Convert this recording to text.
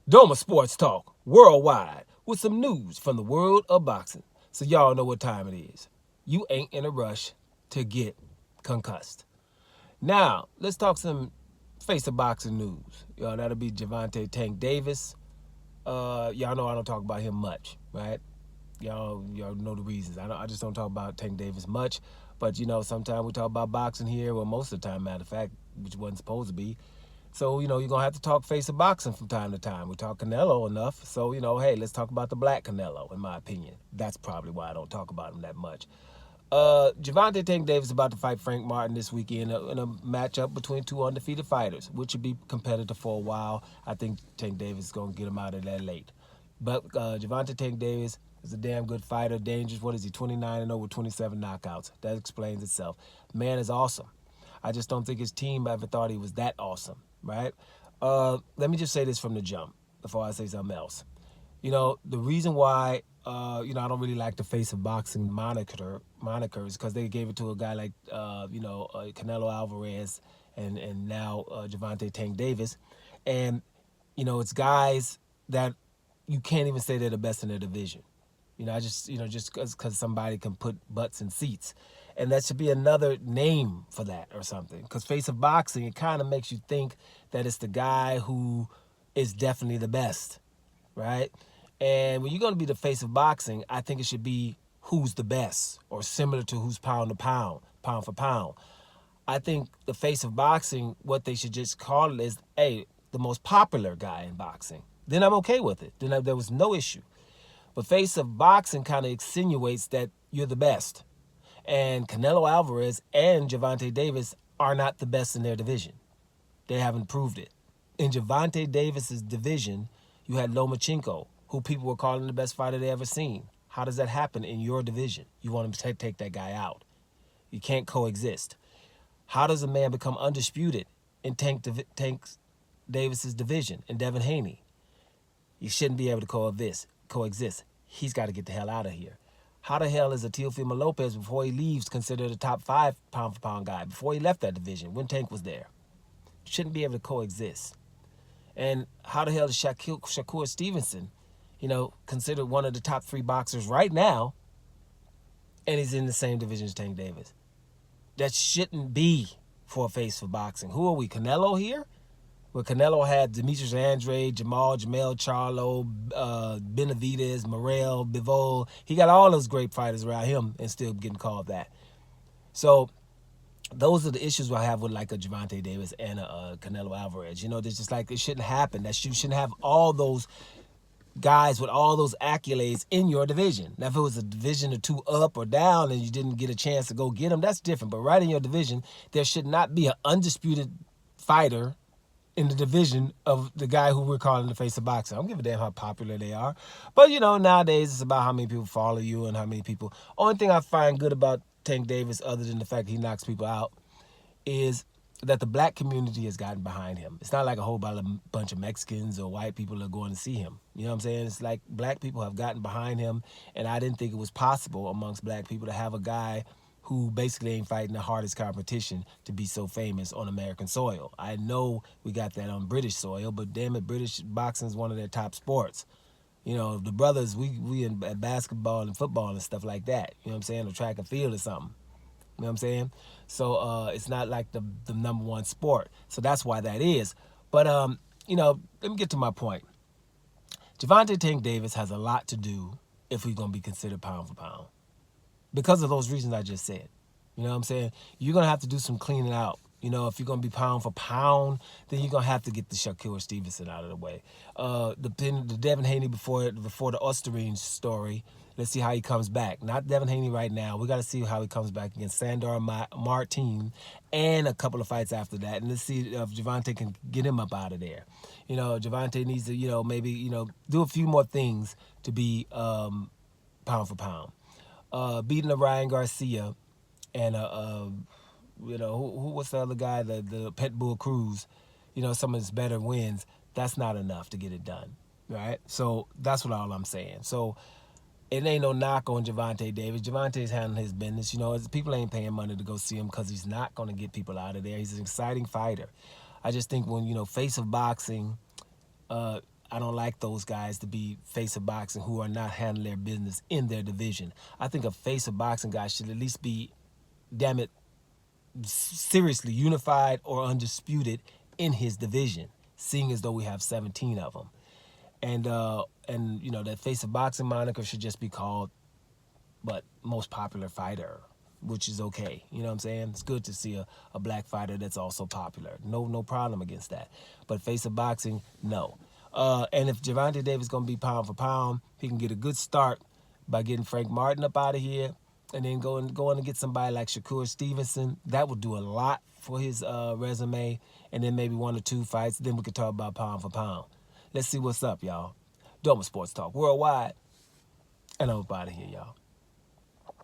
Doma Sports Talk worldwide with some news from the world of boxing. So y'all know what time it is. You ain't in a rush to get concussed. Now, let's talk some face of boxing news. Y'all, that'll be Gervonta Tank Davis. Y'all know I don't talk about him much, right? Y'all know the reasons. I just don't talk about Tank Davis much. But sometimes we talk about boxing here. Well, most of the time, matter of fact, which wasn't supposed to be. So, you're going to have to talk face of boxing from time to time. We talk Canelo enough. So, hey, let's talk about the black Canelo, in my opinion. That's probably why I don't talk about him that much. Gervonta Tank Davis is about to fight Frank Martin this weekend in a matchup between two undefeated fighters, which should be competitive for a while. I think Tank Davis is going to get him out of that late. But Gervonta Tank Davis is a damn good fighter, dangerous. What is he, 29-0 with 27 knockouts? That explains itself. Man is awesome. I just don't think his team ever thought he was that awesome, right? Let me just say this from the jump before I say something else. The reason why, I don't really like the face of boxing monikers because they gave it to a guy like, Canelo Alvarez and now Gervonta Tank Davis. And, it's guys that you can't even say they're the best in their division. Just because somebody can put butts in seats. And that should be another name for that or something. Because face of boxing, it kind of makes you think that it's the guy who is definitely the best, right? And when you're going to be the face of boxing, I think it should be who's the best or similar to who's pound to pound, pound for pound. I think the face of boxing, what they should just call it is, hey, the most popular guy in boxing. Then I'm okay with it. Then there was no issue. But face of boxing kind of insinuates that you're the best. And Canelo Alvarez and Gervonta Davis are not the best in their division. They haven't proved it. In Gervonta Davis's division, you had Lomachenko, who people were calling the best fighter they ever seen. How does that happen in your division? You want to take that guy out. You can't coexist. How does a man become undisputed in Tank Davis's division, in Devin Haney? You shouldn't be able to coexist. He's got to get the hell out of here. How the hell is a Teofimo Lopez, before he leaves, considered a top 5 pound-for-pound guy before he left that division when Tank was there? Shouldn't be able to coexist. And how the hell is Shakur Stevenson, considered one of the top 3 boxers right now, and he's in the same division as Tank Davis? That shouldn't be for a face for boxing. Who are we, Canelo here? Where Canelo had Demetrius Andrade, Jamel Charlo, Benavidez, Morrell, Bivol. He got all those great fighters around him and still getting called that. So those are the issues I have with like a Gervonta Davis and a Canelo Alvarez. There's just like, it shouldn't happen. That you shouldn't have all those guys with all those accolades in your division. Now, if it was a division or two up or down and you didn't get a chance to go get them, that's different. But right in your division, there should not be an undisputed fighter in the division of the guy who we're calling the face of boxing. I don't give a damn how popular they are. But, nowadays it's about how many people follow you and how many people. Only thing I find good about Tank Davis, other than the fact he knocks people out, is that the black community has gotten behind him. It's not like a whole bunch of Mexicans or white people are going to see him. You know what I'm saying? It's like black people have gotten behind him, and I didn't think it was possible amongst black people to have a guy who basically ain't fighting the hardest competition to be so famous on American soil. I know we got that on British soil, but damn it, British boxing is one of their top sports. The brothers, we in basketball and football and stuff like that. You know what I'm saying? Or track and field or something. You know what I'm saying? So it's not like the number one sport. So that's why that is. But, let me get to my point. Gervonta Tank Davis has a lot to do if we're going to be considered pound for pound, because of those reasons I just said. You know what I'm saying? You're going to have to do some cleaning out. If you're going to be pound for pound, then you're going to have to get the Shakur Stevenson out of the way. The Devin Haney before the Osterine story, let's see how he comes back. Not Devin Haney right now. We got to see how he comes back against Sandor Martin and a couple of fights after that. And let's see if Gervonta can get him up out of there. Gervonta needs to, maybe, do a few more things to be pound for pound. Beating a Ryan Garcia and what's the other guy, the Pet Bull Cruz, some of his better wins, that's not enough to get it done, right? So that's all I'm saying. So it ain't no knock on Gervonta Davis. Gervonta's handling his business. People ain't paying money to go see him because he's not going to get people out of there. He's an exciting fighter. I just think when, face of boxing, I don't like those guys to be face of boxing who are not handling their business in their division. I think a face of boxing guy should at least be, damn it, seriously unified or undisputed in his division, seeing as though we have 17 of them. And you know, that face of boxing moniker should just be called, but most popular fighter, which is okay. You know what I'm saying? It's good to see a black fighter that's also popular. No problem against that. But face of boxing, no. And if Gervonta Davis is going to be pound for pound, he can get a good start by getting Frank Martin up out of here, and then going to get somebody like Shakur Stevenson. That would do a lot for his resume. And then maybe 1 or 2 fights. Then we could talk about pound for pound. Let's see what's up, y'all. Doma Sports Talk Worldwide. And I'm up out of here, y'all.